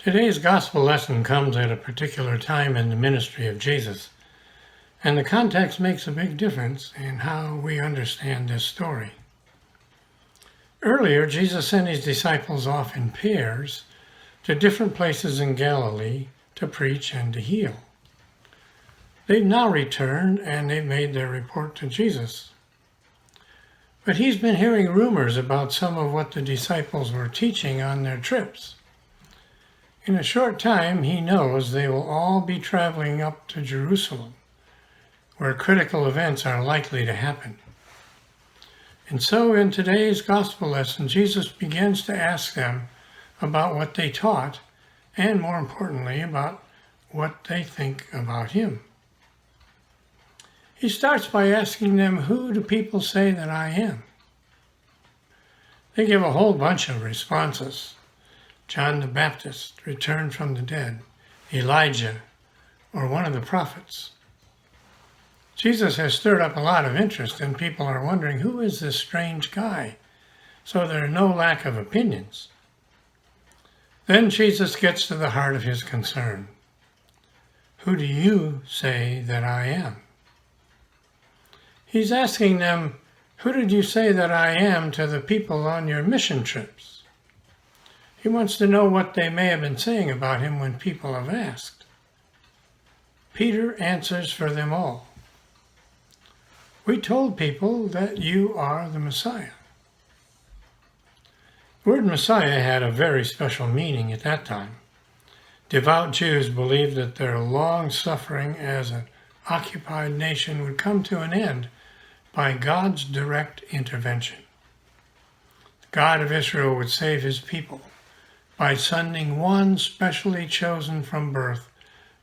Today's gospel lesson comes at a particular time in the ministry of Jesus, and the context makes a big difference in how we understand this story. Earlier, Jesus sent his disciples off in pairs to different places in Galilee to preach and to heal. They've now returned and they've made their report to Jesus. But he's been hearing rumors about some of what the disciples were teaching on their trips. In a short time, he knows they will all be traveling up to Jerusalem, where critical events are likely to happen. And so in today's gospel lesson, Jesus begins to ask them about what they taught, and more importantly, about what they think about him. He starts by asking them, "Who do people say that I am?" They give a whole bunch of responses. John the Baptist, returned from the dead, Elijah, or one of the prophets. Jesus has stirred up a lot of interest, and people are wondering, who is this strange guy? So there are no lack of opinions. Then Jesus gets to the heart of his concern. Who do you say that I am? He's asking them, who did you say that I am to the people on your mission trips? He wants to know what they may have been saying about him when people have asked. Peter answers for them all. We told people that you are the Messiah. The word Messiah had a very special meaning at that time. Devout Jews believed that their long suffering as an occupied nation would come to an end by God's direct intervention. The God of Israel would save his people by sending one specially chosen from birth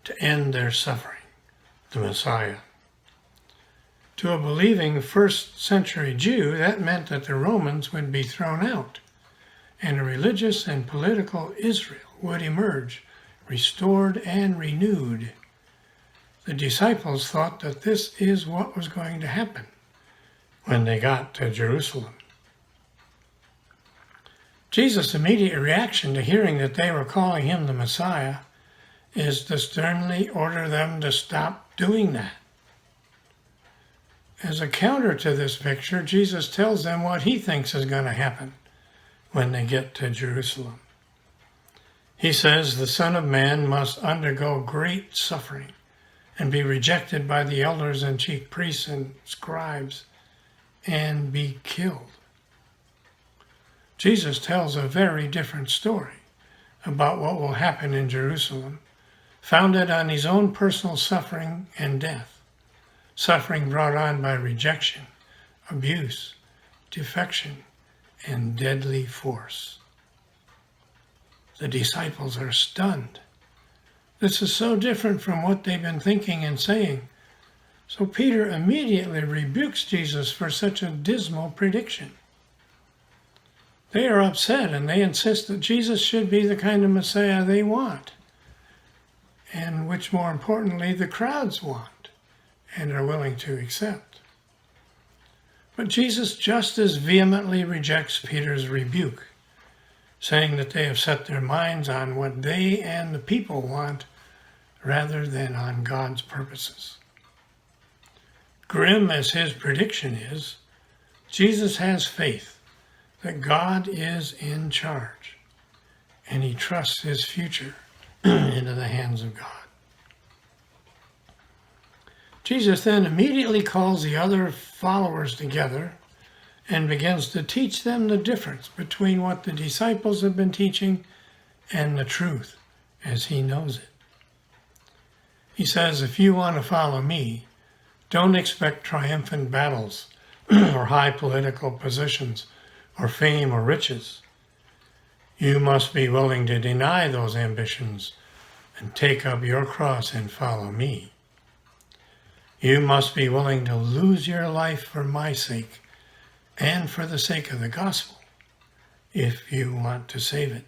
to end their suffering, the Messiah. To a believing first-century Jew, that meant that the Romans would be thrown out, and a religious and political Israel would emerge, restored and renewed. The disciples thought that this is what was going to happen when they got to Jerusalem. Jesus' immediate reaction to hearing that they were calling him the Messiah is to sternly order them to stop doing that. As a counter to this picture, Jesus tells them what he thinks is going to happen when they get to Jerusalem. He says the Son of Man must undergo great suffering and be rejected by the elders and chief priests and scribes and be killed. Jesus tells a very different story about what will happen in Jerusalem, founded on his own personal suffering and death, suffering brought on by rejection, abuse, defection, and deadly force. The disciples are stunned. This is so different from what they've been thinking and saying. So Peter immediately rebukes Jesus for such a dismal prediction. They are upset and they insist that Jesus should be the kind of Messiah they want, and which, more importantly, the crowds want and are willing to accept. But Jesus just as vehemently rejects Peter's rebuke, saying that they have set their minds on what they and the people want rather than on God's purposes. Grim as his prediction is, Jesus has faith that God is in charge, and he trusts his future into the hands of God. Jesus then immediately calls the other followers together and begins to teach them the difference between what the disciples have been teaching and the truth as he knows it. He says, if you want to follow me, don't expect triumphant battles or high political positions or fame or riches. You must be willing to deny those ambitions and take up your cross and follow me. You must be willing to lose your life for my sake and for the sake of the gospel if you want to save it.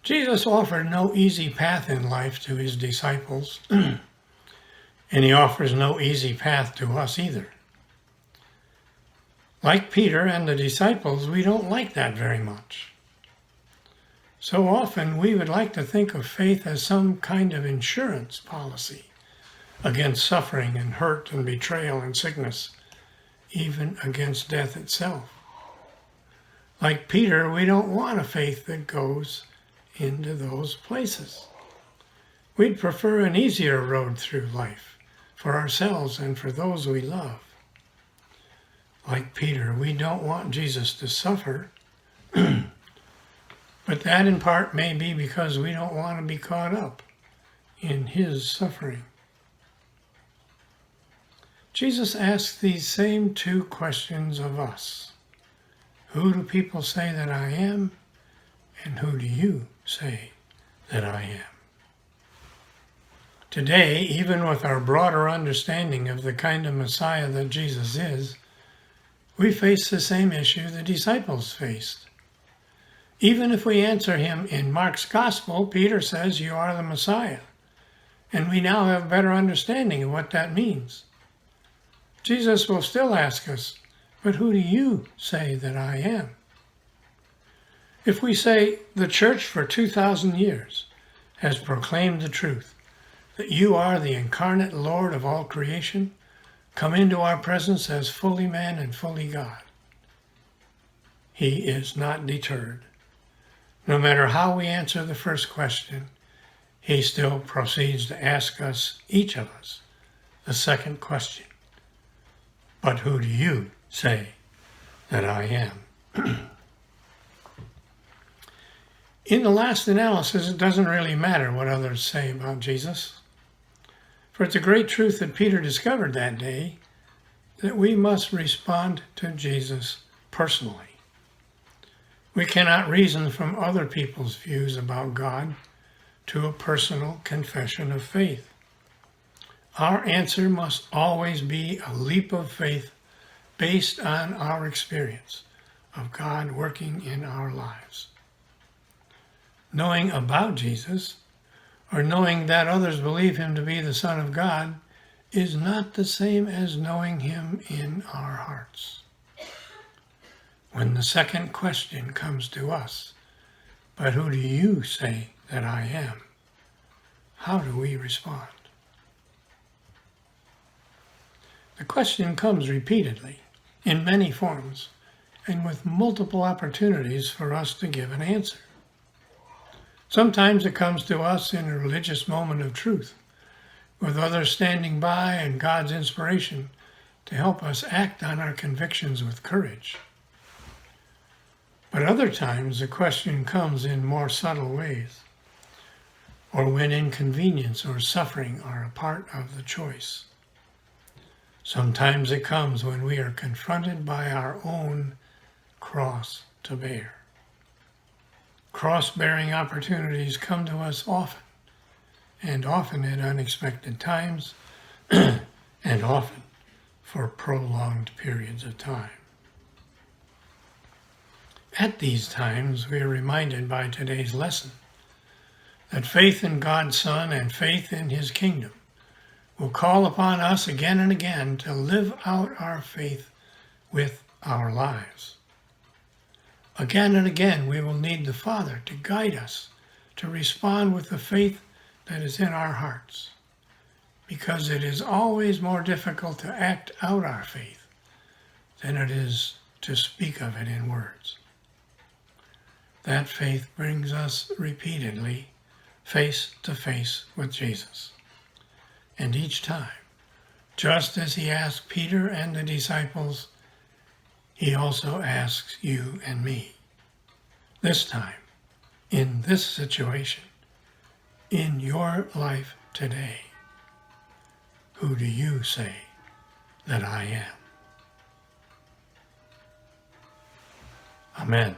Jesus offered no easy path in life to his disciples, and he offers no easy path to us either. Like Peter and the disciples, we don't like that very much. So often we would like to think of faith as some kind of insurance policy against suffering and hurt and betrayal and sickness, even against death itself. Like Peter, we don't want a faith that goes into those places. We'd prefer an easier road through life for ourselves and for those we love. Like Peter, we don't want Jesus to suffer, but that in part may be because we don't want to be caught up in his suffering. Jesus asks these same two questions of us. Who do people say that I am? And who do you say that I am? Today, even with our broader understanding of the kind of Messiah that Jesus is, we face the same issue the disciples faced. Even if we answer him in Mark's Gospel, Peter says, "You are the Messiah." And we now have a better understanding of what that means. Jesus will still ask us, "But who do you say that I am?" If we say, "The church for 2,000 years has proclaimed the truth, that you are the incarnate Lord of all creation, come into our presence as fully man and fully God," he is not deterred. No matter how we answer the first question, he still proceeds to ask us, each of us, the second question. But who do you say that I am? In the last analysis, it doesn't really matter what others say about Jesus. For it's a great truth that Peter discovered that day, that we must respond to Jesus personally. We cannot reason from other people's views about God to a personal confession of faith. Our answer must always be a leap of faith based on our experience of God working in our lives. Knowing about Jesus, or knowing that others believe him to be the Son of God, is not the same as knowing him in our hearts. When the second question comes to us, "But who do you say that I am?" how do we respond? The question comes repeatedly, in many forms, and with multiple opportunities for us to give an answer. Sometimes it comes to us in a religious moment of truth, with others standing by and God's inspiration to help us act on our convictions with courage. But other times the question comes in more subtle ways, or when inconvenience or suffering are a part of the choice. Sometimes it comes when we are confronted by our own cross to bear. Cross-bearing opportunities come to us often, and often at unexpected times, and often for prolonged periods of time. At these times, we are reminded by today's lesson that faith in God's Son and faith in his kingdom will call upon us again and again to live out our faith with our lives. Again and again, we will need the Father to guide us to respond with the faith that is in our hearts, because it is always more difficult to act out our faith than it is to speak of it in words. That faith brings us repeatedly face to face with Jesus. And each time, just as he asked Peter and the disciples, he also asks you and me. This time, in this situation, in your life today, who do you say that I am? Amen.